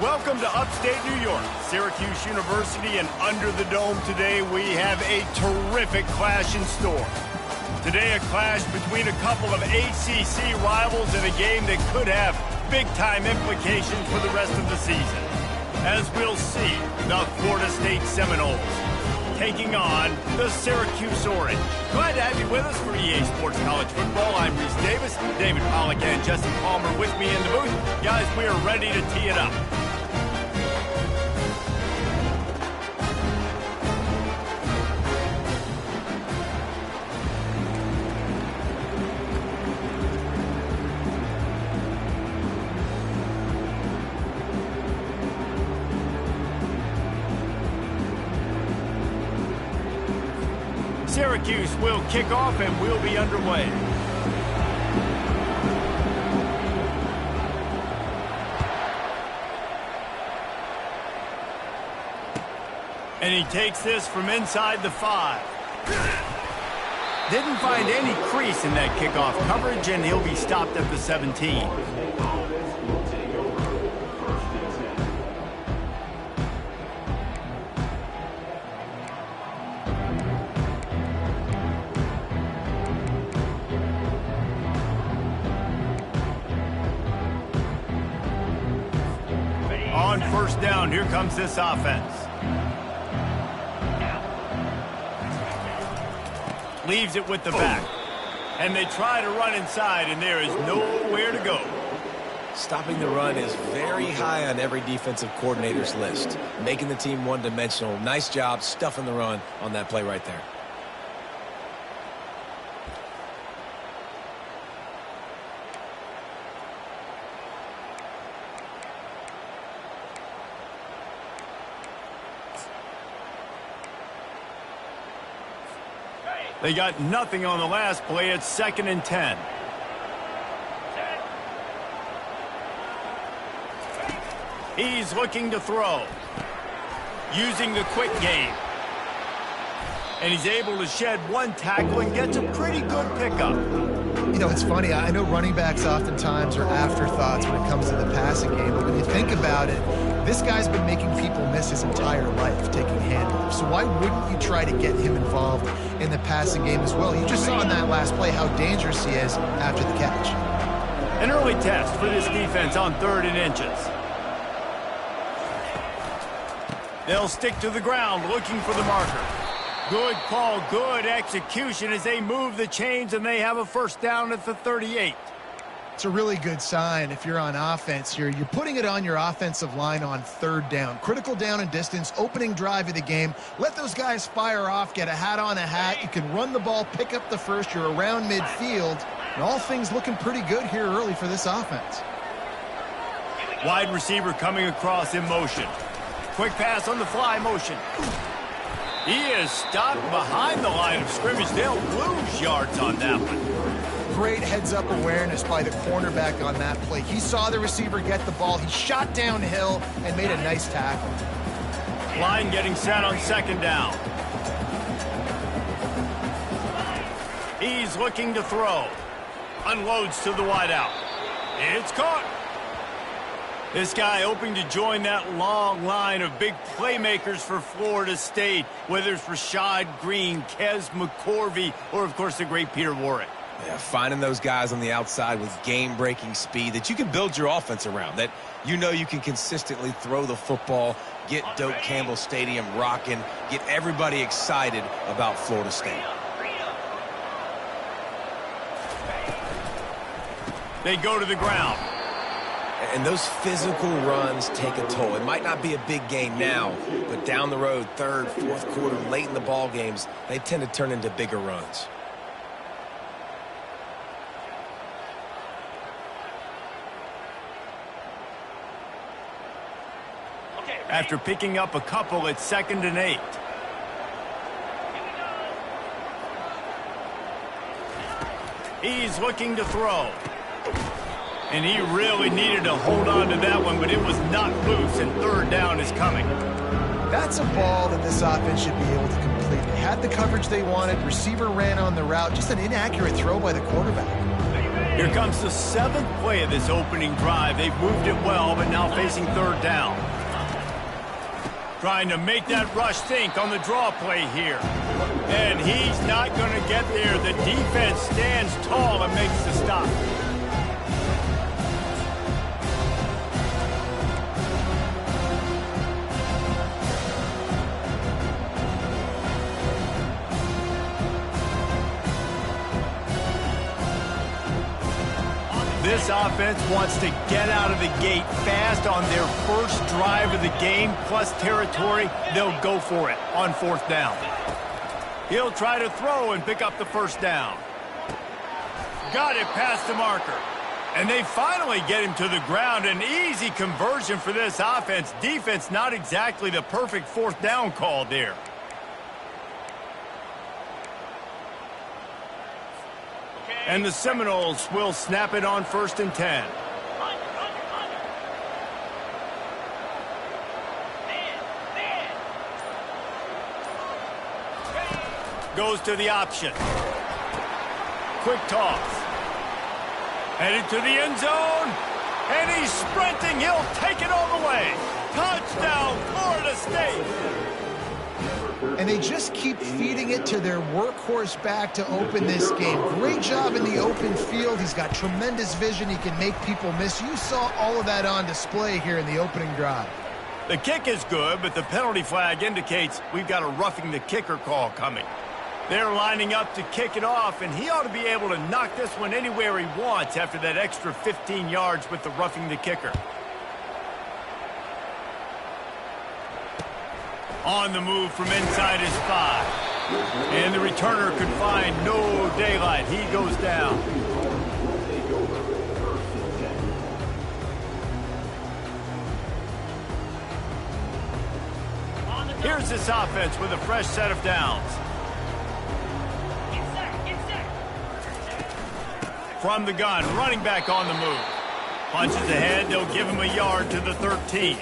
Welcome to upstate New York, Syracuse University, and under the dome today we have a terrific clash in store. Today a clash between a couple of ACC rivals in a game that could have big-time implications for the rest of the season. As we'll see, the Florida State Seminoles taking on the Syracuse Orange. Glad to have you with us for EA Sports College Football. I'm Reese Davis, David Pollack and Jesse Palmer with me in the booth. Guys, we are ready to tee it up. Syracuse will kick off and we'll be underway. And he takes this from inside the 5. Didn't find any crease in that kickoff coverage, and he'll be stopped at the 17. On first down, here comes this offense. Leaves it with the back. And they try to run inside, and there is nowhere to go. Stopping the run is very high on every defensive coordinator's list. Making the team one-dimensional. Nice job stuffing the run on that play right there. They got nothing on the last play. It's 2nd and 10. He's looking to throw. Using the quick game. And he's able to shed one tackle and gets a pretty good pickup. You know, it's funny. I know running backs oftentimes are afterthoughts when it comes to the passing game. But when you think about it, this guy's been making people miss his entire life taking handoffs. So why wouldn't you try to get him involved in the passing game as well? You just saw in that last play how dangerous he is after the catch. An early test for this defense on 3rd and inches. They'll stick to the ground looking for the marker. Good call, good execution as they move the chains, and they have a first down at the 38. It's a really good sign if you're on offense here. You're putting it on your offensive line on 3rd down. Critical down and distance, opening drive of the game. Let those guys fire off, get a hat on a hat. You can run the ball, pick up the first. You're around midfield. And all things looking pretty good here early for this offense. Wide receiver coming across in motion. Quick pass on the fly motion. He is stopped behind the line of scrimmage. They'll lose yards on that one. Great heads-up awareness by the cornerback on that play. He saw the receiver get the ball. He shot downhill and made a nice tackle. Line getting set on 2nd down. He's looking to throw. Unloads to the wideout. It's caught. This guy hoping to join that long line of big playmakers for Florida State, whether it's Rashad Green, Kez McCorvey, or, of course, the great Peter Warrick. Yeah, finding those guys on the outside with game-breaking speed that you can build your offense around, that you know you can consistently throw the football, get Doak Campbell Stadium rocking, get everybody excited about Florida State. They go to the ground. And those physical runs take a toll. It might not be a big game now, but down the road, 3rd, 4th quarter, late in the ball games, they tend to turn into bigger runs. After picking up a couple, it's 2nd and 8. He's looking to throw. And he really needed to hold on to that one, but it was not loose, and 3rd down is coming. That's a ball that this offense should be able to complete. They had the coverage they wanted. Receiver ran on the route. Just an inaccurate throw by the quarterback. Here comes the 7th play of this opening drive. They've moved it well, but now facing 3rd down. Trying to make that rush think on the draw play here. And he's not going to get there. The defense stands tall and makes the stop. This offense wants to get out of the gate fast on their first drive of the game, plus territory. They'll go for it on 4th down. He'll try to throw and pick up the 1st down. Got it past the marker. And they finally get him to the ground. An easy conversion for this offense. Defense not exactly the perfect 4th down call there. And the Seminoles will snap it on 1st and 10. Goes to the option. Quick toss. Headed to the end zone. And he's sprinting. He'll take it all the way. Touchdown, Florida State. And they just keep feeding it to their workhorse back to open this game. Great job in the open field. He's got tremendous vision. He can make people miss. You saw all of that on display here in the opening drive. The kick is good, but the penalty flag indicates we've got a roughing the kicker call coming. They're lining up to kick it off, and he ought to be able to knock this one anywhere he wants after that extra 15 yards with the roughing the kicker. On the move from inside his 5. And the returner could find no daylight. He goes down. Here's this offense with a fresh set of downs. From the gun, running back on the move. Punches ahead, they'll give him a yard to the 13.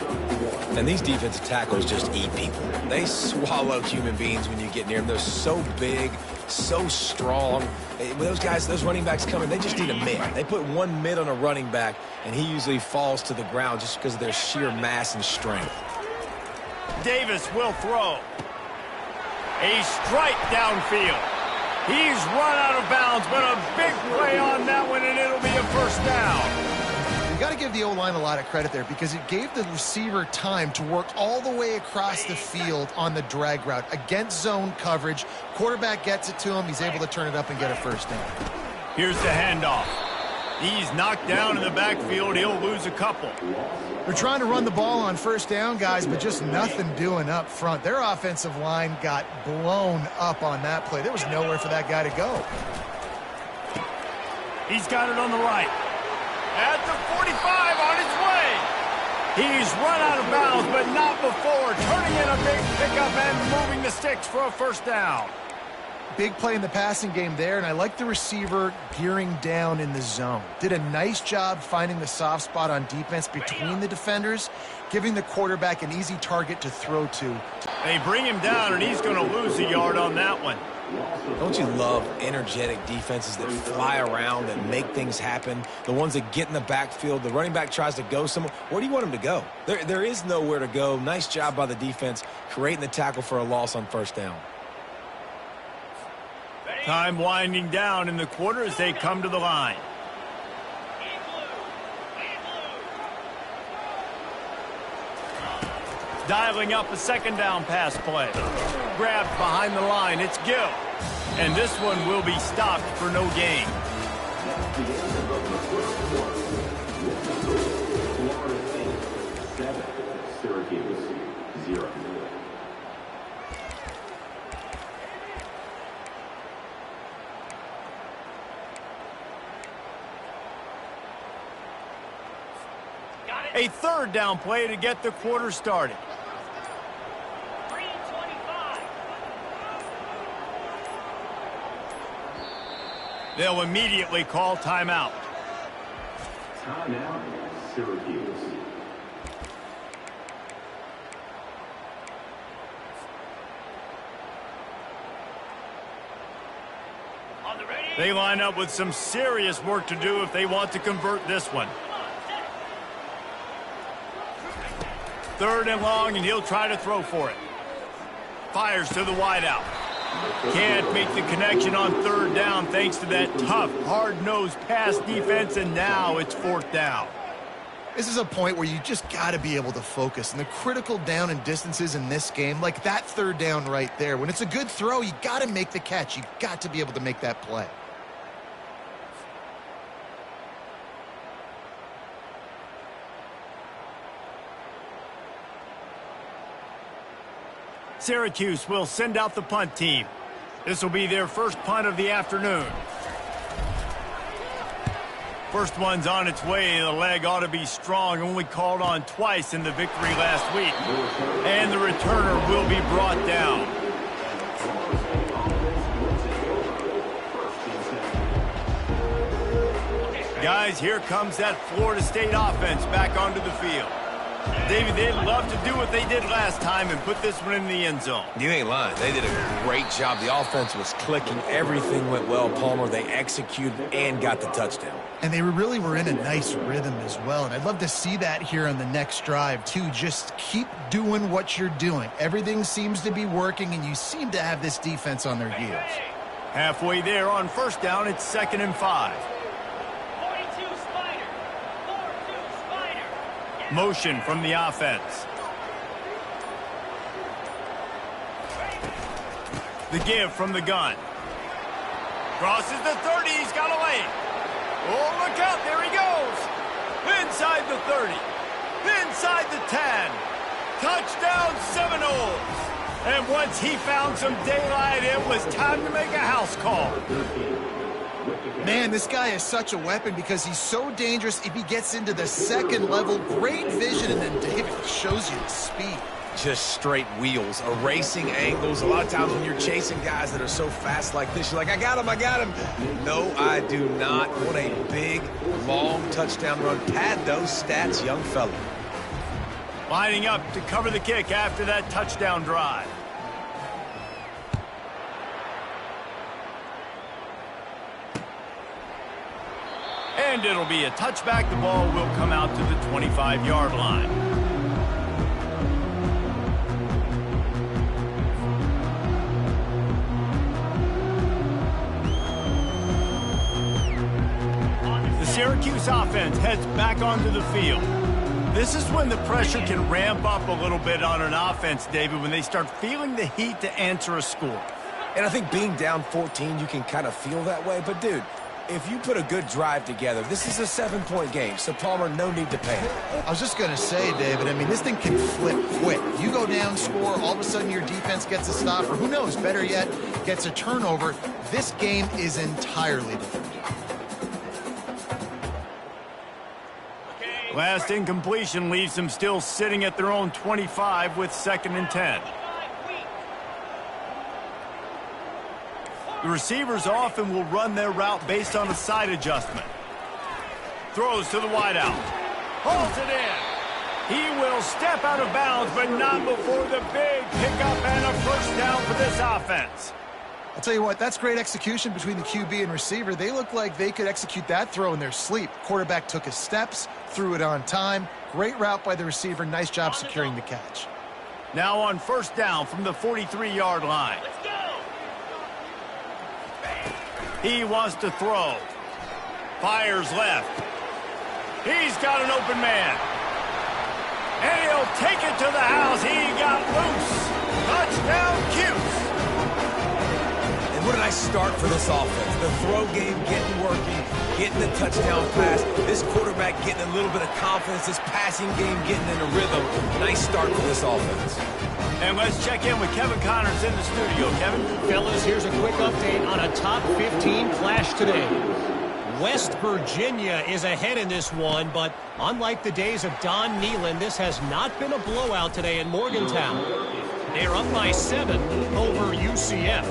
And these defensive tackles just eat people. They swallow human beings when you get near them. They're so big, so strong. When those guys, those running backs come in, they just need a mid. They put one mid on a running back, and he usually falls to the ground just because of their sheer mass and strength. Davis will throw. A strike downfield. He's run out of bounds, but a big play on that one, and it'll be a 1st down. You got to give the O-line a lot of credit there because it gave the receiver time to work all the way across the field on the drag route. Against zone coverage, quarterback gets it to him. He's able to turn it up and get a 1st down. Here's the handoff. He's knocked down in the backfield. He'll lose a couple. They're trying to run the ball on 1st down, guys, but just nothing doing up front. Their offensive line got blown up on that play. There was nowhere for that guy to go. He's got it on the right. At the 45 on his way. He's run out of bounds, but not before. Turning in a big pickup and moving the sticks for a 1st down. Big play in the passing game there, and I like the receiver gearing down in the zone. Did a nice job finding the soft spot on defense between the defenders, giving the quarterback an easy target to throw to. They bring him down, and he's going to lose a yard on that one. Don't you love energetic defenses that fly around and make things happen? The ones that get in the backfield, the running back tries to go somewhere. Where do you want him to go? There is nowhere to go. Nice job by the defense creating the tackle for a loss on 1st down. Time winding down in the quarter as they come to the line. Dialing up a 2nd down pass play. Grabbed behind the line. It's Gill. And this one will be stopped for no gain. A 3rd down play to get the quarter started. They'll immediately call timeout. Timeout, Syracuse. They line up with some serious work to do if they want to convert this one. 3rd and long, and he'll try to throw for it. Fires to the wideout. Can't make the connection on 3rd down thanks to that tough, hard-nosed pass defense, and now it's 4th down. This is a point where you just got to be able to focus. And the critical down and distances in this game, like that 3rd down right there, when it's a good throw, you got to make the catch. You got to be able to make that play. Syracuse will send out the punt team. This will be their first punt of the afternoon. First one's on its way. The leg ought to be strong. Only called on twice in the victory last week. And the returner will be brought down. Guys, here comes that Florida State offense back onto the field. David, they'd love to do what they did last time and put this one in the end zone. You ain't lying. They did a great job. The offense was clicking. Everything went well, Palmer. They executed and got the touchdown. And they really were in a nice rhythm as well. And I'd love to see that here on the next drive, too. Just keep doing what you're doing. Everything seems to be working, and you seem to have this defense on their heels. Halfway there on 1st down, it's 2nd and 5. Motion from the offense. The give from the gun. Crosses the 30. He's got a lane. Oh, look out. There he goes. Inside the 30. Inside the 10. Touchdown Seminoles. And once he found some daylight, it was time to make a house call. Man, this guy is such a weapon because he's so dangerous if he gets into the 2nd level. Great vision, and then David shows you the speed. Just straight wheels, erasing angles. A lot of times when you're chasing guys that are so fast like this, you're like, I got him, I got him. No, I do not. What a big, long touchdown run. Pad those stats, young fella. Lining up to cover the kick after that touchdown drive. And it'll be a touchback. The ball will come out to the 25-yard line. The Syracuse offense heads back onto the field. This is when the pressure can ramp up a little bit on an offense, David, when they start feeling the heat to answer a score. And I think being down 14, you can kind of feel that way. But, dude, if you put a good drive together, this is a 7-point game, so Palmer, no need to panic. I was just going to say, David, I mean, this thing can flip quick. You go down, score, all of a sudden your defense gets a stop, or who knows, better yet, gets a turnover. This game is entirely different. Last incompletion leaves them still sitting at their own 25 with 2nd and 10. The receivers often will run their route based on a side adjustment. Throws to the wideout. Hauls it in. He will step out of bounds, but not before the big pickup and a 1st down for this offense. I'll tell you what, that's great execution between the QB and receiver. They look like they could execute that throw in their sleep. Quarterback took his steps, threw it on time. Great route by the receiver. Nice job securing the catch. Now on 1st down from the 43-yard line. He wants to throw. Fires left. He's got an open man. And he'll take it to the house. He got loose. Touchdown, Cuse. And what a nice start for this offense. The throw game getting working, getting the touchdown pass. This quarterback getting a little bit of confidence. This passing game getting in a rhythm. Nice start for this offense. And let's check in with Kevin Connors in the studio. Kevin? Fellas, here's a quick update on a top 15 clash today. West Virginia is ahead in this one, but unlike the days of Don Nehlen, this has not been a blowout today in Morgantown. They're up by 7 over UCF.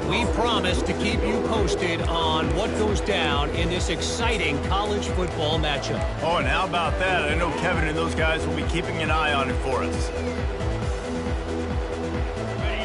We promise to keep you posted on what goes down in this exciting college football matchup. Oh, and how about that? I know Kevin and those guys will be keeping an eye on it for us.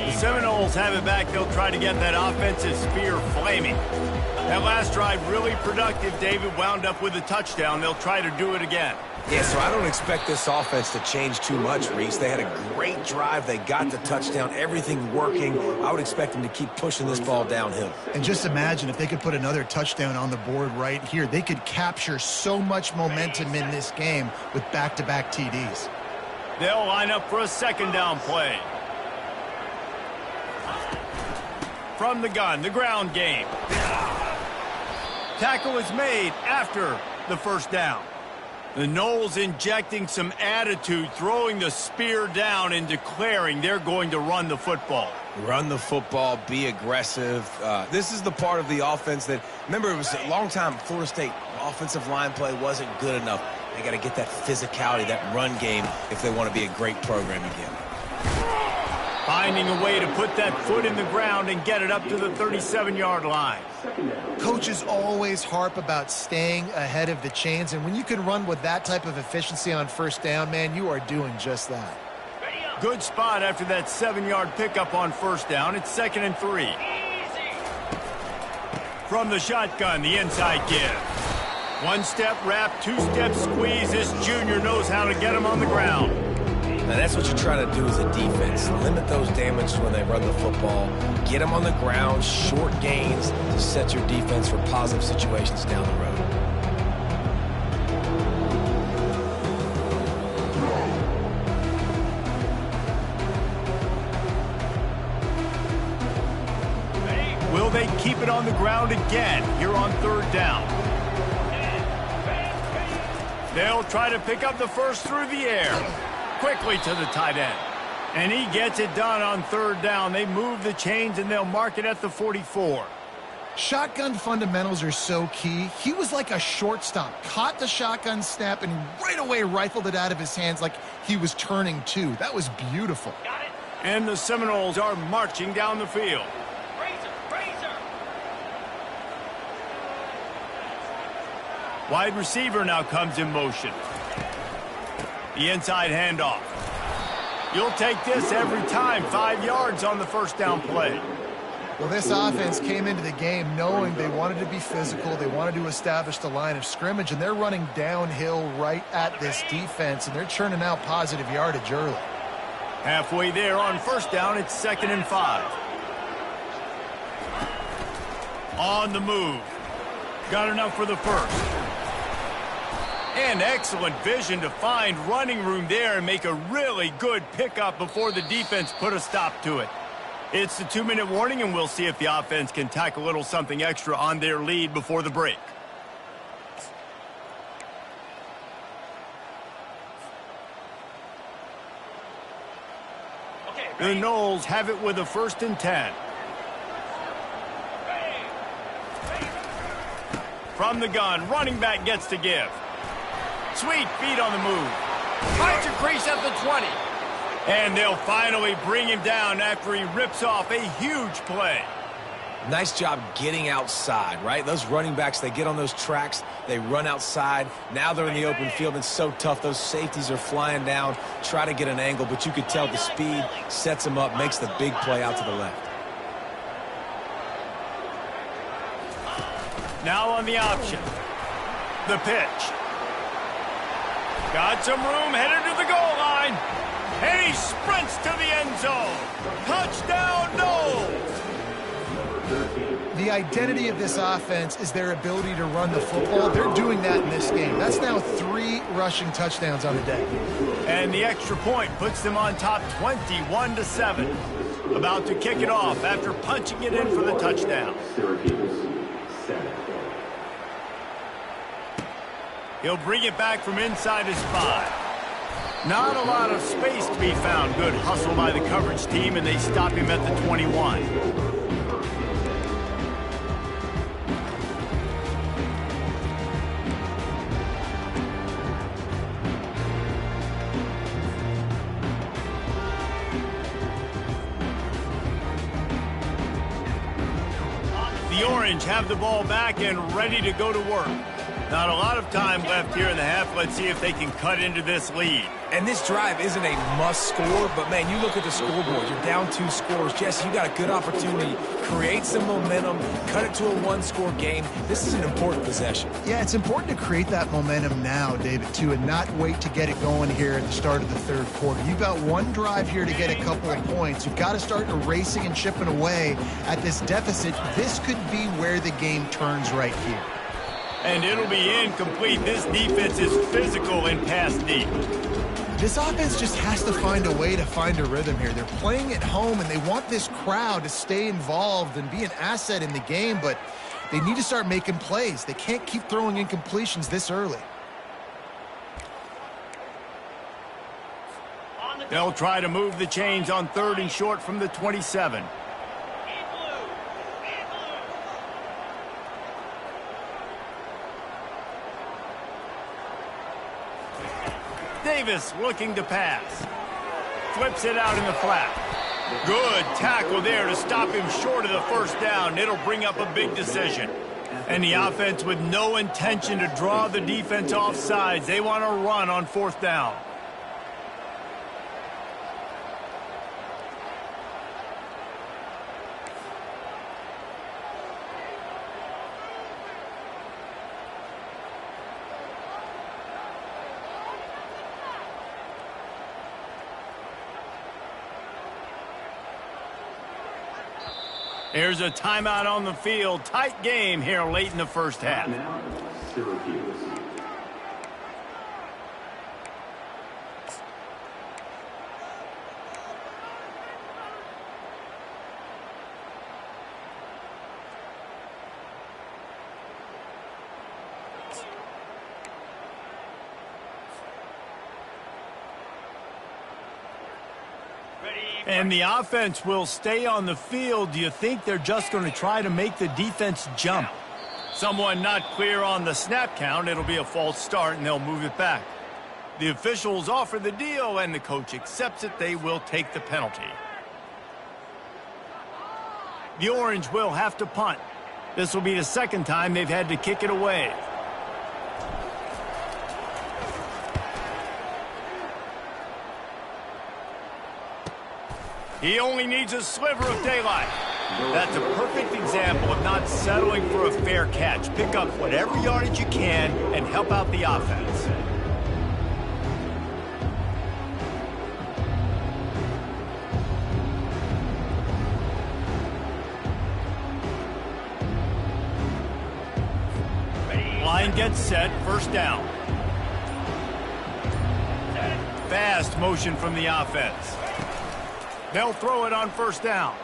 The Seminoles have it back. They'll try to get that offensive spear flaming. That last drive really productive. David wound up with a touchdown. They'll try to do it again. Yeah, so I don't expect this offense to change too much, Reese. They had a great drive. They got the touchdown. Everything working. I would expect them to keep pushing this ball downhill. And just imagine if they could put another touchdown on the board right here. They could capture so much momentum in this game with back-to-back TDs. They'll line up for a second down play. From the gun, the ground game. Tackle is made after the first down. The Noles injecting some attitude, throwing the spear down and declaring they're going to run the football. Run the football, be aggressive. This is the part of the offense that, remember, it was a long time Florida State offensive line play wasn't good enough. They got to get that physicality, that run game, if they want to be a great program again. Finding a way to put that foot in the ground and get it up to the 37-yard line. Coaches always harp about staying ahead of the chains, and when you can run with that type of efficiency on first down, man, you are doing just that. Good spot after that 7-yard pickup on first down. It's 2nd and 3. From the shotgun, the inside give. One-step wrap, two-step squeeze. This junior knows how to get him on the ground. Now that's what you try to do as a defense. Limit those damages when they run the football. Get them on the ground, short gains to set your defense for positive situations down the road. Will they keep it on the ground again here on third down? They'll try to pick up the first through the air. Quickly to the tight end. And he gets it done on third down. They move the chains and they'll mark it at the 44. Shotgun fundamentals are so key. He was like a shortstop. Caught the shotgun snap and right away rifled it out of his hands like he was turning two. That was beautiful. And the Seminoles are marching down the field. Wide receiver now comes in motion. The inside handoff. You'll take this every time. 5 yards on the first down play. Well, this offense came into the game knowing they wanted to be physical. They wanted to establish the line of scrimmage, and they're running downhill right at this defense, and they're churning out positive yardage early. Halfway there on first down, it's 2nd and 5. On the move. Got enough for the first. And excellent vision to find running room there and make a really good pickup before the defense put a stop to it. It's the 2-minute warning, and we'll see if the offense can tack a little something extra on their lead before the break. The Noles have it with a 1st and 10. From the gun, running back gets to give. Sweet feet on the move. Finds a crease at the 20. And they'll finally bring him down after he rips off a huge play. Nice job getting outside, right? Those running backs, they get on those tracks, they run outside. Now they're in the open field. It's so tough. Those safeties are flying down, try to get an angle, but you could tell the speed sets them up, makes the big play out to the left. Now on the option. The pitch. Got some room, headed to the goal line. And he sprints to the end zone. Touchdown, Noles! The identity of this offense is their ability to run the football. They're doing that in this game. That's now 3 rushing touchdowns on the day. And the extra point puts them on top 21-7. About to kick it off after punching it in for the touchdown. He'll bring it back from inside his 5. Not a lot of space to be found. Good hustle by the coverage team, and they stop him at the 21. The Orange have the ball back and ready to go to work. Not a lot of time left here in the half. Let's see if they can cut into this lead. And this drive isn't a must score, but man, you look at the scoreboard. You're down 2 scores. Jesse, you got a good opportunity. Create some momentum. Cut it to a 1-score game. This is an important possession. Yeah, it's important to create that momentum now, David, too, and not wait to get it going here at the start of the third quarter. You've got one drive here to get a couple of points. You've got to start erasing and chipping away at this deficit. This could be where the game turns right here. And it'll be incomplete. This defense is physical and pass deep. This offense just has to find a way to find a rhythm here. They're playing at home, and they want this crowd to stay involved and be an asset in the game, but they need to start making plays. They can't keep throwing incompletions this early. They'll try to move the chains on 3rd and short from the 27. Davis looking to pass. Flips it out in the flat. Good tackle there to stop him short of the first down. It'll bring up a big decision. And the offense with no intention to draw the defense off sides. They want to run on 4th down. Here's a timeout on the field. Tight game here late in the first half. Now, Syracuse. And the offense will stay on the field. Do you think they're just going to try to make the defense jump? Someone not clear on the snap count. It'll be a false start, and they'll move it back. The officials offer the deal, and the coach accepts it. They will take the penalty. The Orange will have to punt. This will be the 2nd time they've had to kick it away. He only needs a sliver of daylight. That's a perfect example of not settling for a fair catch. Pick up whatever yardage you can and help out the offense. Line gets set, 1st down. Fast motion from the offense. They'll throw it on 1st down.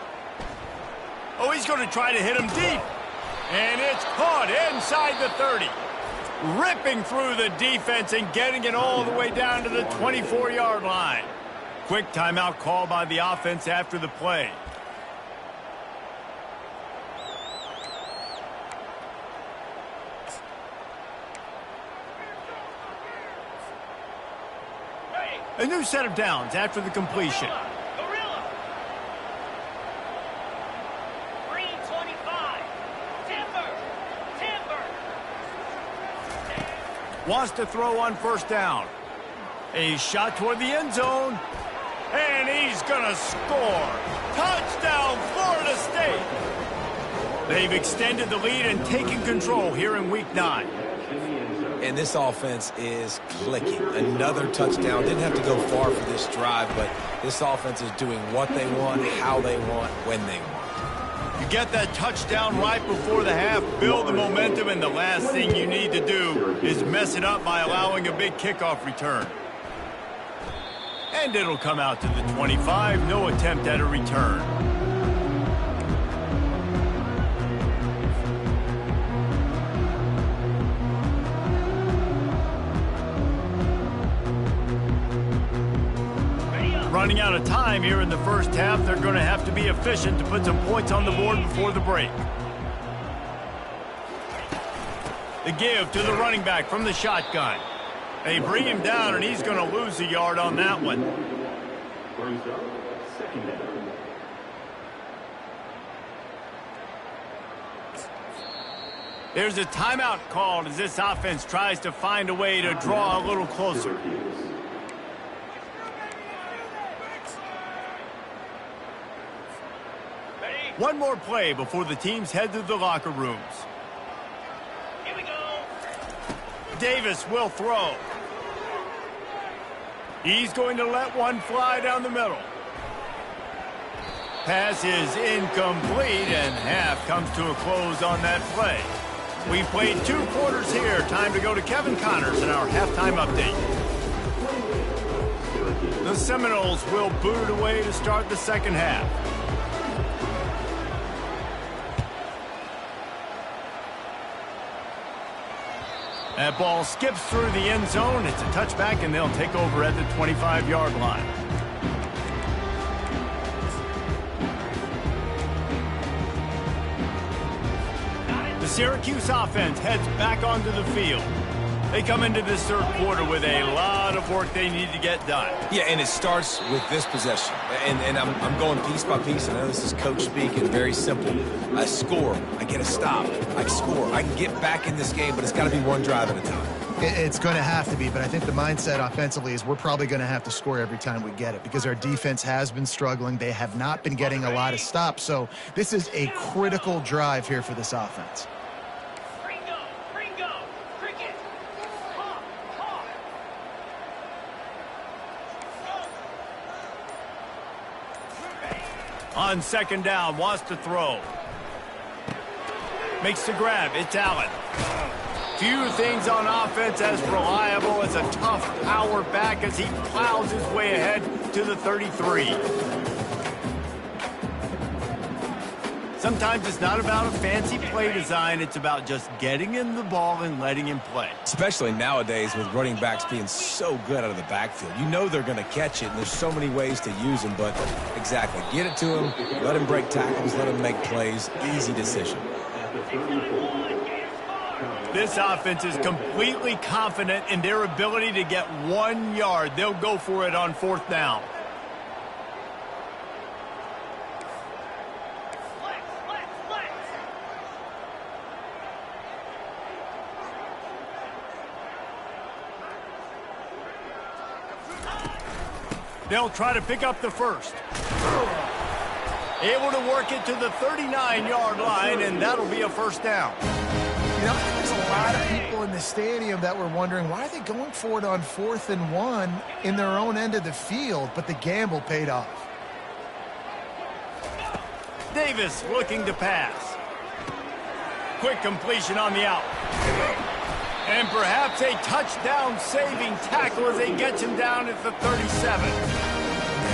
Oh, he's going to try to hit him deep. And it's caught inside the 30. Ripping through the defense and getting it all the way down to the 24-yard line. Quick timeout call by the offense after the play. A new set of downs after the completion. Wants to throw on 1st down. A shot toward the end zone. And he's going to score. Touchdown, Florida State. They've extended the lead and taken control here in Week 9. And this offense is clicking. Another touchdown. Didn't have to go far for this drive, but this offense is doing what they want, how they want, when they want. You get that touchdown right before the half, build the momentum, and the last thing you need to do is mess it up by allowing a big kickoff return. And it'll come out to the 25, no attempt at a return. Running out of time here in the first half. They're going to have to be efficient to put some points on the board before the break. The give to the running back from the shotgun. They bring him down, and he's going to lose a yard on that one. Brings up 2nd down. There's a timeout called as this offense tries to find a way to draw a little closer. One more play before the teams head to the locker rooms. Here we go. Davis will throw. He's going to let one fly down the middle. Pass is incomplete, and half comes to a close on that play. We've played 2 quarters here. Time to go to Kevin Connors in our halftime update. The Seminoles will boot it away to start the second half. That ball skips through the end zone. It's a touchback, and they'll take over at the 25-yard line. The Syracuse offense heads back onto the field. They come into this third quarter with a lot of work they need to get done. Yeah, and it starts with this possession. And I'm going piece by piece. I know this is coach speak. It's very simple. I score. I get a stop. I score. I can get back in this game, but it's got to be one drive at a time. It's going to have to be, but I think the mindset offensively is we're probably going to have to score every time we get it because our defense has been struggling. They have not been getting a lot of stops, so this is a critical drive here for this offense. On second down, wants to throw. Makes the grab. It's Allen. Few things on offense as reliable as a tough power back as he plows his way ahead to the 33. Sometimes it's not about a fancy play design. It's about just getting him the ball and letting him play. Especially nowadays with running backs being so good out of the backfield. You know they're going to catch it, and there's so many ways to use them. But exactly, get it to him, let him break tackles, let him make plays. Easy decision. This offense is completely confident in their ability to get 1 yard. They'll go for it on fourth down. They'll try to pick up the first. Able to work it to the 39-yard line, and that'll be a first down. You know, I think there's a lot of people in the stadium that were wondering why are they going for it on 4th and 1 in their own end of the field, but the gamble paid off. Davis looking to pass. Quick completion on the out. And perhaps a touchdown-saving tackle as they get him down at the 37.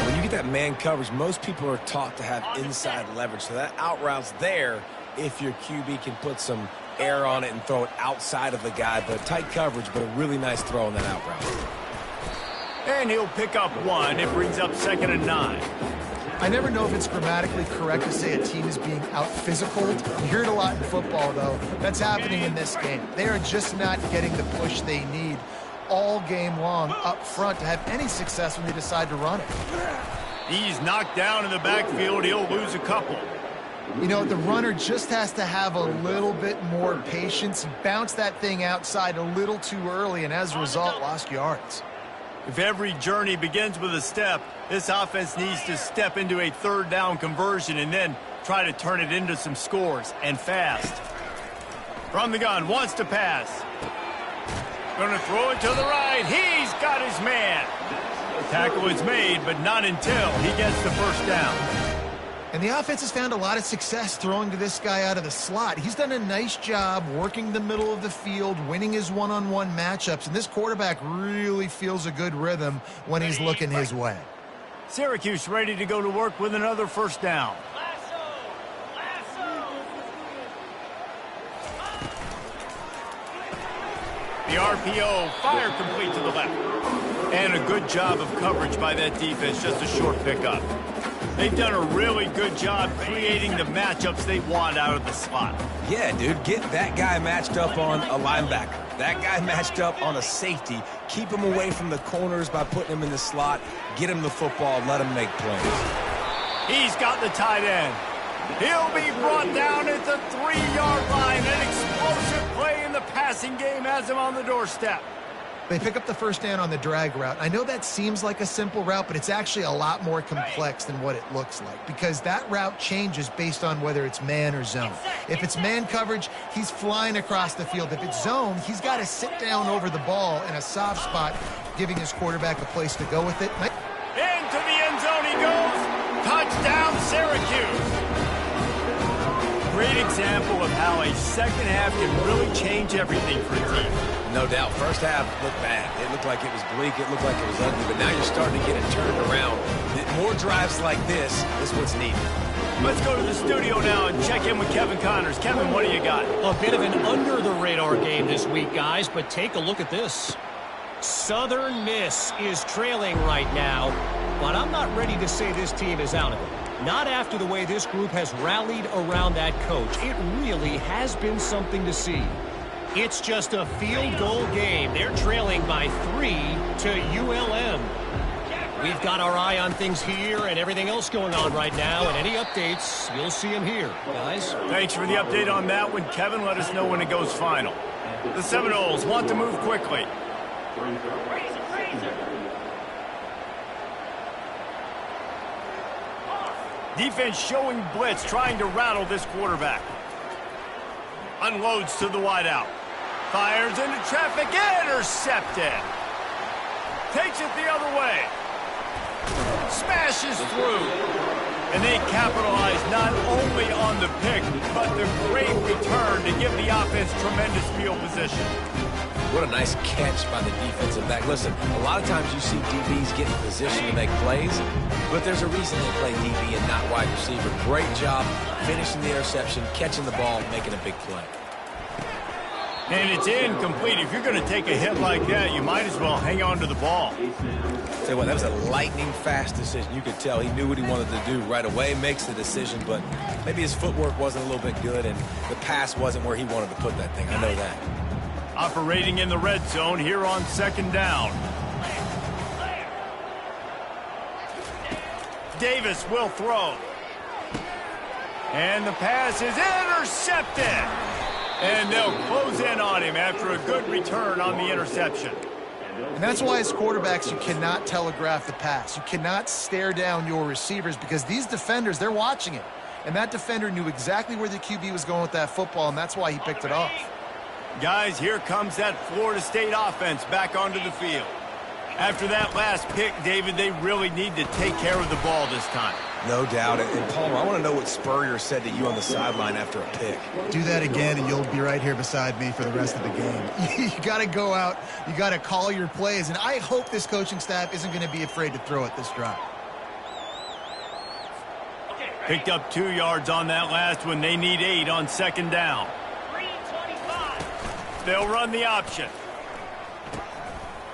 When you get that man coverage, most people are taught to have inside leverage. So that out route's there if your QB can put some air on it and throw it outside of the guy. But tight coverage, but a really nice throw on that out route. And he'll pick up 1. It brings up 2nd and 9. I never know if it's grammatically correct to say a team is being out-physicaled. You hear it a lot in football, though. That's happening in this game. They are just not getting the push they need all game long up front to have any success when they decide to run it. He's knocked down in the backfield. He'll lose a couple. You know, the runner just has to have a little bit more patience. He bounced that thing outside a little too early, and as a result, lost yards. If every journey begins with a step, this offense needs to step into a 3rd down conversion and then try to turn it into some scores, and fast. From the gun, wants to pass. Going to throw it to the right. He's got his man. The tackle is made, but not until he gets the first down. And the offense has found a lot of success throwing to this guy out of the slot. He's done a nice job working the middle of the field, winning his one-on-one matchups, and this quarterback really feels a good rhythm when he's looking his way. Syracuse ready to go to work with another first down. The RPO, fire complete to the left. And a good job of coverage by that defense, just a short pickup. They've done a really good job creating the matchups they want out of the slot. Yeah, dude, get that guy matched up on a linebacker. That guy matched up on a safety. Keep him away from the corners by putting him in the slot. Get him the football, let him make plays. He's got the tight end. He'll be brought down at the 3-yard line. An explosive passing game has him on the doorstep. They pick up the first down on the drag route. I know that seems like a simple route, but it's actually a lot more complex than what it looks like because that route changes based on whether it's man or zone. If it's man coverage, he's flying across the field. If it's zone, he's got to sit down over the ball in a soft spot, giving his quarterback a place to go with it. Into the end zone he goes. Touchdown, Syracuse. Great example of how a second half can really change everything for a team. No doubt. First half looked bad. It looked like it was bleak. It looked like it was ugly. But now you're starting to get it turned around. More drives like this is what's needed. Let's go to the studio now and check in with Kevin Connors. Kevin, what do you got? A bit of an under-the-radar game this week, guys, but take a look at this. Southern Miss is trailing right now, but I'm not ready to say this team is out of it. Not after the way this group has rallied around that coach. It really has been something to see. It's just a field goal game. They're trailing by 3 to ULM. We've got our eye on things here and everything else going on right now, and any updates, you'll see them here, guys. Thanks for the update on that one, Kevin. Let us know when it goes final. The Seminoles want to move quickly. Defense showing blitz, trying to rattle this quarterback. Unloads to the wideout. Fires into traffic, intercepted. Takes it the other way. Smashes through. And they capitalize not only on the pick, but the great return to give the offense tremendous field position. What a nice catch by the defensive back. Listen, a lot of times you see DBs get in position to make plays, but there's a reason they play DB and not wide receiver. Great job finishing the interception, catching the ball, making a big play. And it's incomplete. If you're going to take a hit like that, you might as well hang on to the ball. Tell you what, that was a lightning-fast decision. You could tell he knew what he wanted to do right away, makes the decision, but maybe his footwork wasn't a little bit good, and the pass wasn't where he wanted to put that thing. I know that. Operating in the red zone here on second down. Davis will throw. And the pass is intercepted. And they'll close in on him after a good return on the interception. And that's why as quarterbacks, you cannot telegraph the pass. You cannot stare down your receivers because these defenders, they're watching it. And that defender knew exactly where the QB was going with that football, and that's why he picked it off. Guys, here comes that Florida State offense back onto the field. After that last pick, David, they really need to take care of the ball this time. No doubt. And Palmer, I want to know what Spurrier said to you on the sideline after a pick. Do that again, and you'll be right here beside me for the rest of the game. You got to go out. You got to call your plays, and I hope this coaching staff isn't going to be afraid to throw it this drive. Picked up 2 yards on that last one. They need 8 on second down. They'll run the option.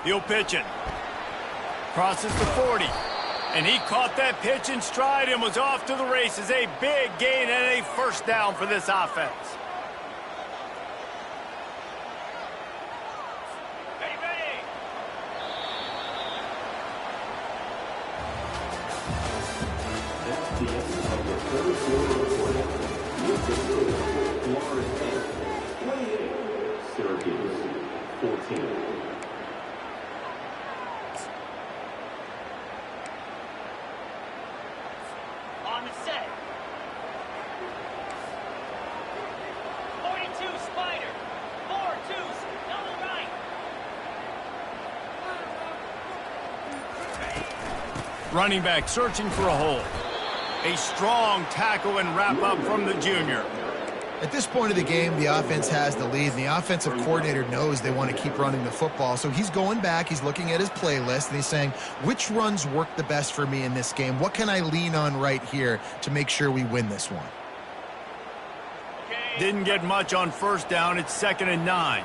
He'll pitch it. Crosses the 40. And he caught that pitch in stride and was off to the races. A big gain and a first down for this offense. Syracuse, 14. On the set. 42 Spider. 4-2 double right. Running back searching for a hole. A strong tackle and wrap up from the junior. At this point of the game, the offense has the lead, and the offensive coordinator knows they want to keep running the football. So he's going back, he's looking at his playlist, and he's saying, which runs work the best for me in this game? What can I lean on right here to make sure we win this one? Didn't get much on first down. It's 2nd and 9.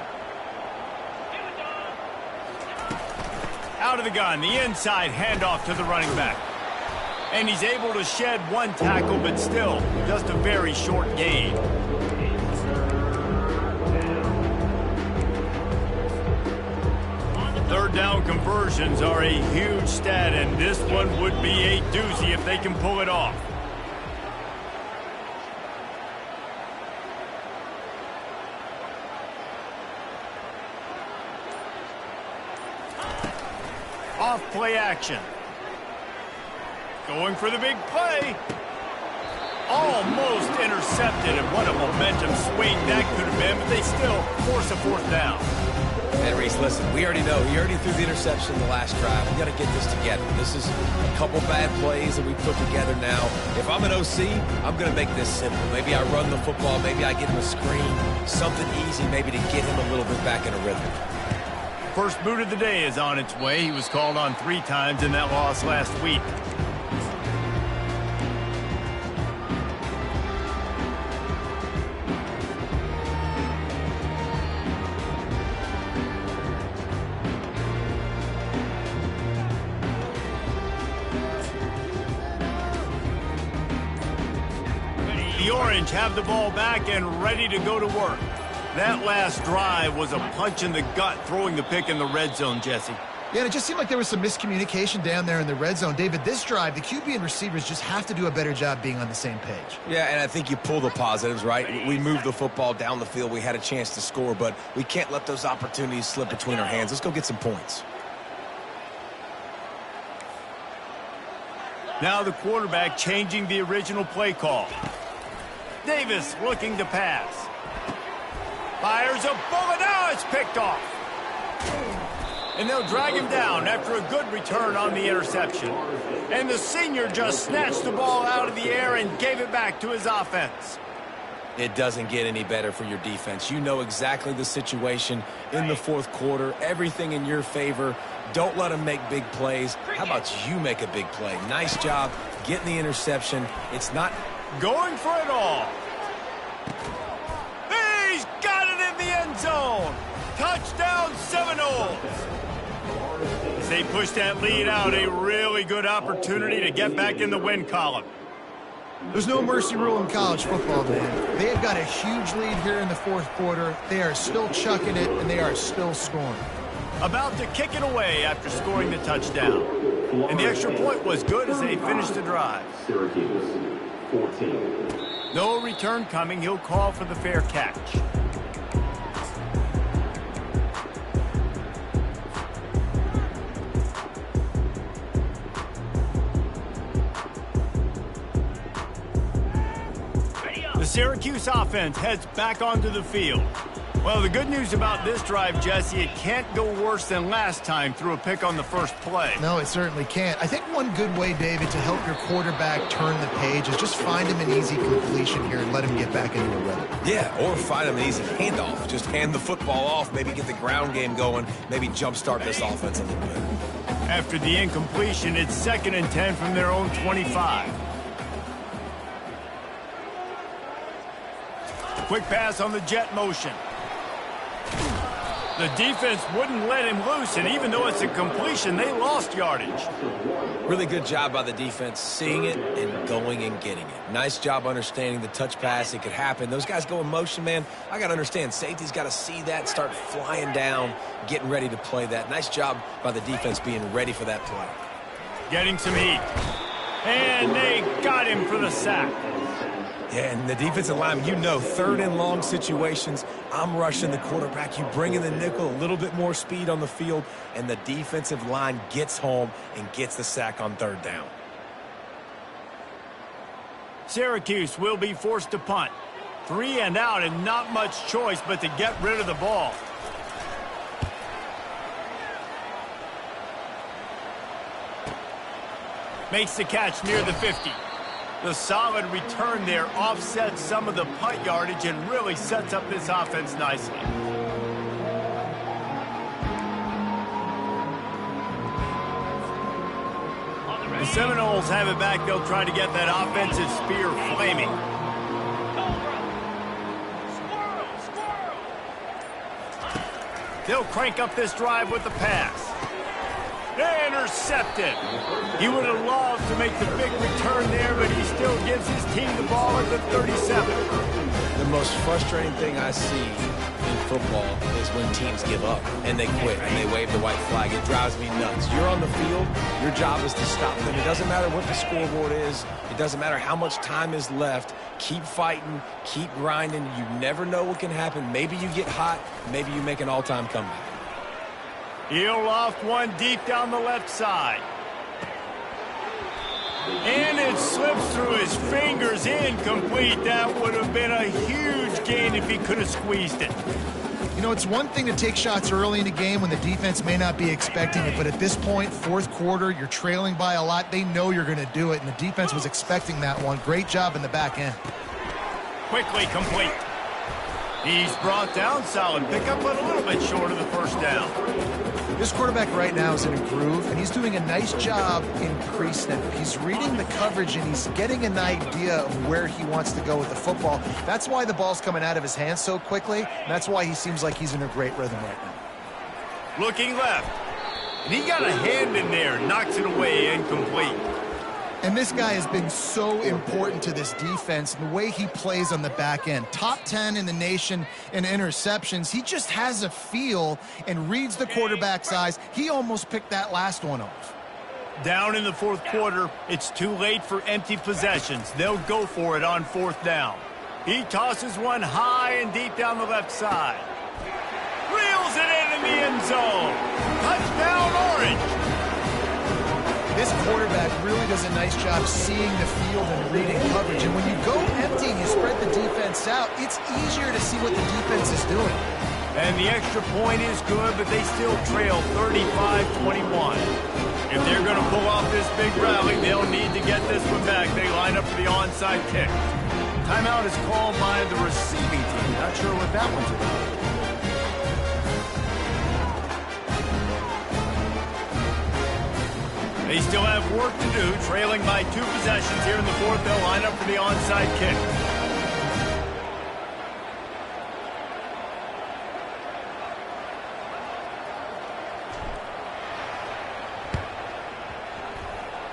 Out of the gun, the inside handoff to the running back. And he's able to shed one tackle, but still just a very short gain. Third down conversions are a huge stat, and this one would be a doozy if they can pull it off. Off play action. Going for the big play. Almost intercepted, and what a momentum swing that could have been, but they still force a fourth down. And Reese, listen, we already know. He already threw the interception the last drive. We got to get this together. This is a couple bad plays that we put together now. If I'm an OC, I'm going to make this simple. Maybe I run the football. Maybe I get him a screen. Something easy maybe to get him a little bit back in a rhythm. First boot of the day is on its way. He was called on 3 times in that loss last week. The Orange have the ball back and ready to go to work. That last drive was a punch in the gut, throwing the pick in the red zone, Jesse. Yeah, and it just seemed like there was some miscommunication down there in the red zone. David, this drive, the QB and receivers just have to do a better job being on the same page. Yeah, and I think you pull the positives, right? We moved the football down the field. We had a chance to score, but we can't let those opportunities slip between our hands. Let's go get some points. Now the quarterback changing the original play call. Davis looking to pass. Fires a bullet. Now it's picked off. And they'll drag him down after a good return on the interception. And the senior just snatched the ball out of the air and gave it back to his offense. It doesn't get any better for your defense. You know exactly the situation in the fourth quarter. Everything in your favor. Don't let them make big plays. How about you make a big play? Nice job getting the interception. It's not going for it all. He's got it in the end zone. Touchdown Seminoles. As they push that lead out, a really good opportunity to get back in the win column. There's no mercy rule in college football, man. They have got a huge lead here in the fourth quarter. They are still chucking it, and they are still scoring. About to kick it away after scoring the touchdown. And the extra point was good as they finished the drive. Syracuse, 14. No return coming. He'll call for the fair catch. The Syracuse offense heads back onto the field. Well, the good news about this drive, Jesse, it can't go worse than last time through a pick on the first play. No, it certainly can't. I think one good way, David, to help your quarterback turn the page is just find him an easy completion here and let him get back into a rhythm. Yeah, or find him an easy handoff. Just hand the football off, maybe get the ground game going, maybe jumpstart this offense a little bit. After the incompletion, it's 2nd and 10 from their own 25. Quick pass on the jet motion. The defense wouldn't let him loose, and even though it's a completion, they lost yardage. Really good job by the defense seeing it and going and getting it. Nice job understanding the touch pass. It could happen. Those guys go in motion, man. I got to understand. Safety's got to see that, start flying down, getting ready to play that. Nice job by the defense being ready for that play. Getting some heat. And they got him for the sack. Yeah, and the defensive lineman, you know, 3rd and long situations, I'm rushing the quarterback. You bring in the nickel, a little bit more speed on the field, and the defensive line gets home and gets the sack on 3rd down. Syracuse will be forced to punt. 3 and out and not much choice but to get rid of the ball. Makes the catch near the 50. The solid return there offsets some of the punt yardage and really sets up this offense nicely. The Seminoles have it back. They'll try to get that offensive spear flaming. They'll crank up this drive with the pass. Intercepted. He would have loved to make the big return there, but he still gives his team the ball at the 37. The most frustrating thing I see in football is when teams give up and they quit and they wave the white flag. It drives me nuts. You're on the field. Your job is to stop them. It doesn't matter what the scoreboard is. It doesn't matter how much time is left. Keep fighting. Keep grinding. You never know what can happen. Maybe you get hot. Maybe you make an all-time comeback. He'll loft one deep down the left side. And it slips through his fingers, incomplete. That would have been a huge gain if he could have squeezed it. You know, it's one thing to take shots early in the game when the defense may not be expecting it, but at this point, fourth quarter, you're trailing by a lot. They know you're going to do it, and the defense was expecting that one. Great job in the back end. Quickly complete. He's brought down, solid pickup, but a little bit short of the first down. This quarterback right now is in a groove, and he's doing a nice job in pre-snap. He's reading the coverage, and he's getting an idea of where he wants to go with the football. That's why the ball's coming out of his hands so quickly, and that's why he seems like he's in a great rhythm right now. Looking left. And he got a hand in there, knocks it away, incomplete. And this guy has been so important to this defense and the way he plays on the back end. Top 10 in the nation in interceptions. He just has a feel and reads the quarterback's eyes. He almost picked that last one off. Down in the fourth quarter, it's too late for empty possessions. They'll go for it on fourth down. He tosses one high and deep down the left side. Reels it in the end zone. Touchdown, Orange. This quarterback really does a nice job seeing the field and reading coverage. And when you go empty and you spread the defense out, it's easier to see what the defense is doing. And the extra point is good, but they still trail 35-21. If they're going to pull off this big rally, they'll need to get this one back. They line up for the onside kick. Timeout is called by the receiving team. Not sure what that one's about. They still have work to do, trailing by 2 possessions here in the fourth. They'll line up for the onside kick.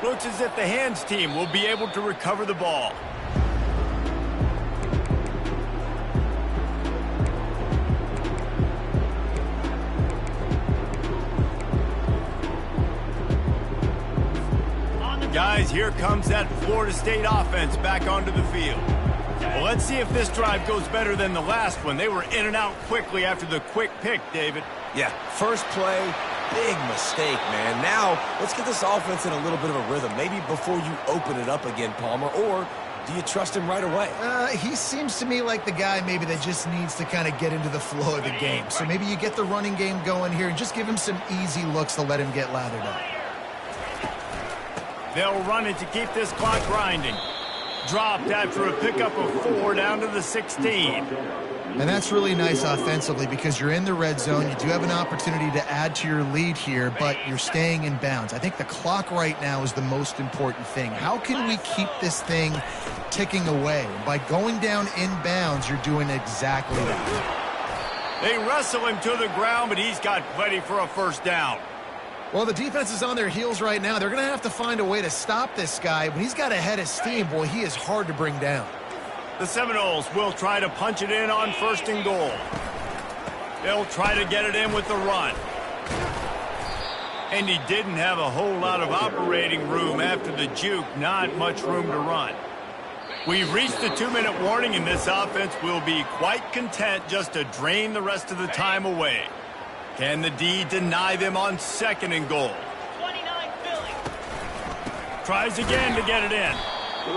Looks as if the hands team will be able to recover the ball. Guys, here comes that Florida State offense back onto the field. Well, let's see if this drive goes better than the last one. They were in and out quickly after the quick pick, David. Yeah, first play, big mistake, man. Now, let's get this offense in a little bit of a rhythm. Maybe before you open it up again, Palmer, or do you trust him right away? He seems to me like the guy maybe that just needs to kind of get into the flow of the game. So maybe you get the running game going here and just give him some easy looks to let him get lathered up. They'll run it to keep this clock grinding. Dropped after a pickup of 4 down to the 16. And that's really nice offensively because you're in the red zone. You do have an opportunity to add to your lead here, but you're staying in bounds. I think the clock right now is the most important thing. How can we keep this thing ticking away? By going down in bounds, you're doing exactly that. They wrestle him to the ground, but he's got plenty for a first down. Well, the defense is on their heels right now. They're going to have to find a way to stop this guy. When he's got a head of steam, boy, he is hard to bring down. The Seminoles will try to punch it in on 1st and goal. They'll try to get it in with the run. And he didn't have a whole lot of operating room after the juke. Not much room to run. We've reached the 2-minute warning, and this offense will be quite content just to drain the rest of the time away. Can the D deny them on 2nd and goal? 29 Philly. Tries again to get it in.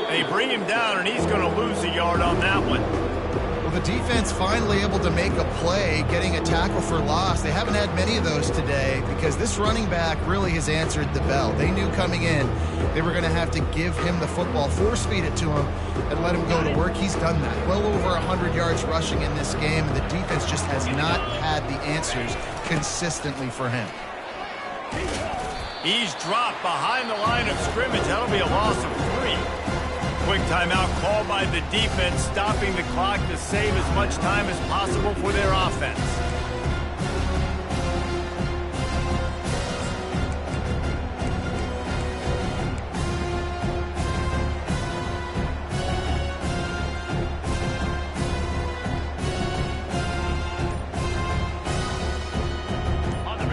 They bring him down, and he's going to lose a yard on that one. Well, the defense finally able to make a play, getting a tackle for loss. They haven't had many of those today because this running back really has answered the bell. They knew coming in they were going to have to give him the football, force-feed it to him, and let him go to work. He's done that. Well over 100 yards rushing in this game, and the defense just has not had the answers consistently for him. He's dropped behind the line of scrimmage. That'll be a loss of 3. Quick timeout called by the defense, stopping the clock to save as much time as possible for their offense.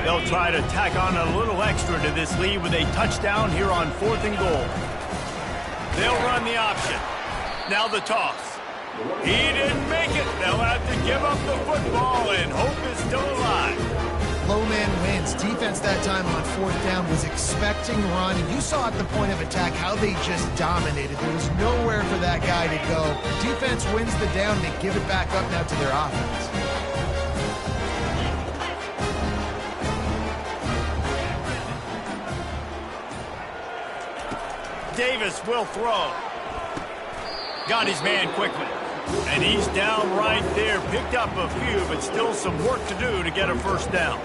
They'll try to tack on a little extra to this lead with a touchdown here on 4th and goal. They'll run the option. Now the toss. He didn't make it. They'll have to give up the football, and hope is still alive. Low man wins. Defense defense that time on 4th down was expecting run, and you saw at the point of attack how they just dominated. There was nowhere for that guy to go. Defense wins the down, and they give it back up now to their offense. Davis will throw. Got his man quickly. And he's down right there. Picked up a few, but still some work to do to get a first down.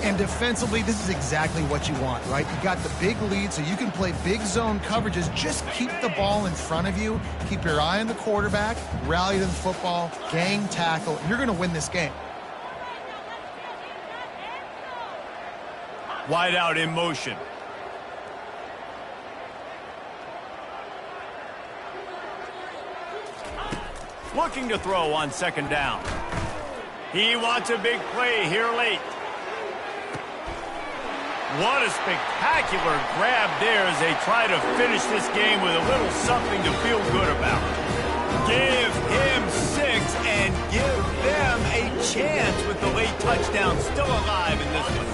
And defensively, this is exactly what you want, right? You got the big lead, so you can play big zone coverages. Just keep the ball in front of you. Keep your eye on the quarterback. Rally to the football. Gang tackle. You're going to win this game. Wide out in motion. Looking to throw on 2nd down. He wants a big play here late. What a spectacular grab there as they try to finish this game with a little something to feel good about. Give him 6 and give them a chance with the late touchdown still alive in this one.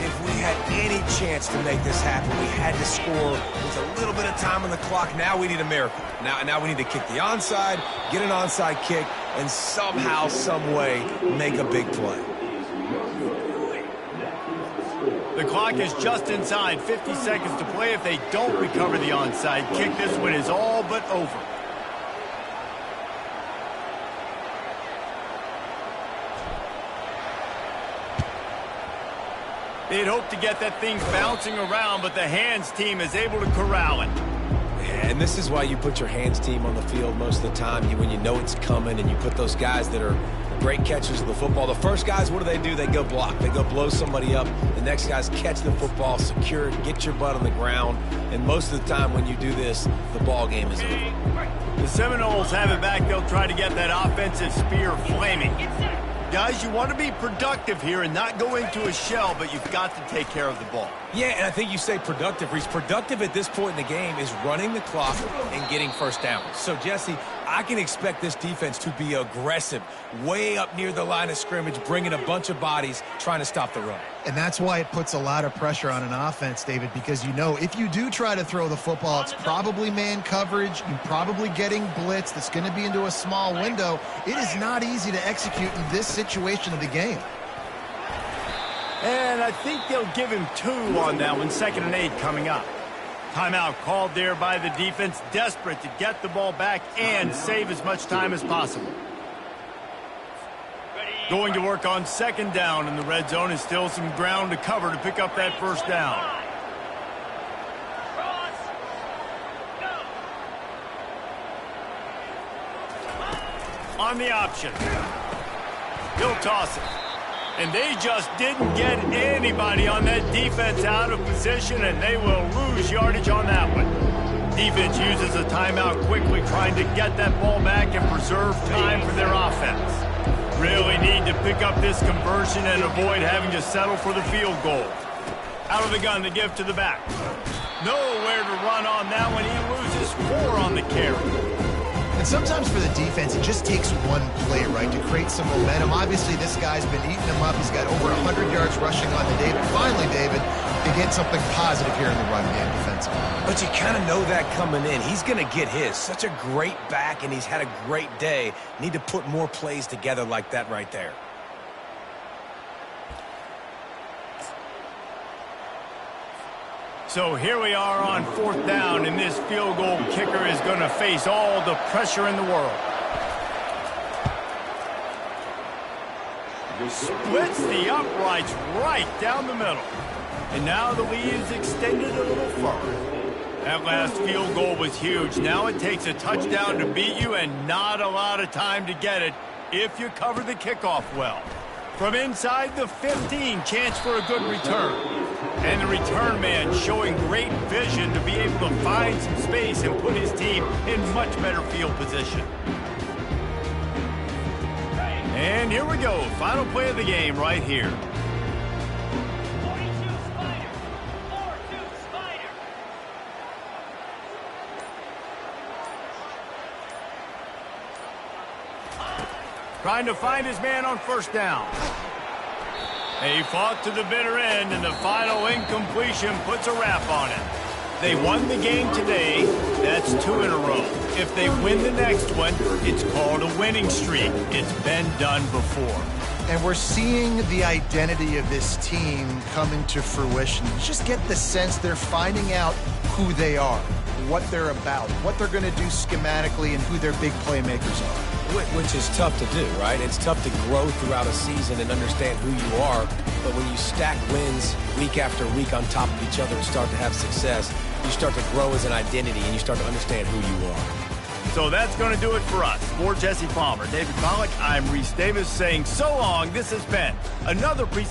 If we had any chance to make this happen, we had to score with a little bit of time on the clock. Now we need a miracle. Now we need to kick the onside, get an onside kick, and somehow, some way, make a big play. The clock is just inside 50 seconds to play. If they don't recover the onside kick, this one is all but over. They'd hoped to get that thing bouncing around, but the hands team is able to corral it. And this is why you put your hands team on the field most of the time. When you know it's coming, and you put those guys that are great catchers of the football. The first guys, what do? They go block. They go blow somebody up. The next guys catch the football, secure it, get your butt on the ground. And most of the time when you do this, the ball game is over. The Seminoles have it back. They'll try to get that offensive spear flaming. Guys, you want to be productive here and not go into a shell, but you've got to take care of the ball. Yeah, and I think you say productive, Reese. Productive at this point in the game is running the clock and getting first down. So, Jesse, I can expect this defense to be aggressive, way up near the line of scrimmage, bringing a bunch of bodies, trying to stop the run. And that's why it puts a lot of pressure on an offense, David, because you know if you do try to throw the football, it's probably man coverage. You're probably getting blitz that's going to be into a small window. It is not easy to execute in this situation of the game. And I think they'll give him 2 on that one. 2nd and 8 coming up. Timeout called there by the defense, desperate to get the ball back and save as much time as possible. Going to work on 2nd down in the red zone, and still some ground to cover to pick up that first down. On the option. He'll toss it. And they just didn't get anybody on that defense out of position, and they will lose yardage on that one. Defense uses a timeout quickly, trying to get that ball back and preserve time for their offense. Really need to pick up this conversion and avoid having to settle for the field goal. Out of the gun to give to the back. Nowhere to run on that one. He loses 4 on the carry. And sometimes for the defense, it just takes one play, right, to create some momentum. Obviously, this guy's been eating them up. He's got over 100 yards rushing on the day. But finally, David, they get something positive here in the run game defensively. But you kind of know that coming in. He's going to get his. Such a great back, and he's had a great day. Need to put more plays together like that right there. So here we are on 4th down, and this field goal kicker is going to face all the pressure in the world. Splits the uprights right down the middle. And now the lead is extended a little further. That last field goal was huge. Now it takes a touchdown to beat you and not a lot of time to get it if you cover the kickoff well. From inside the 15, chance for a good return. And the return man showing great vision to be able to find some space and put his team in much better field position. And here we go. Final play of the game right here. 42 Spider. 4-2 Spider. Trying to find his man on 1st down. They fought to the bitter end, and the final incompletion puts a wrap on it. They won the game today. That's 2 in a row. If they win the next one, it's called a winning streak. It's been done before. And we're seeing the identity of this team coming to fruition. You just get the sense they're finding out who they are, what they're about, what they're going to do schematically, and who their big playmakers are. Which is tough to do, right? It's tough to grow throughout a season and understand who you are. But when you stack wins week after week on top of each other and start to have success, you start to grow as an identity and you start to understand who you are. So that's going to do it for us. For Jesse Palmer, David Pollack, I'm Reese Davis saying so long. This has been another presentation.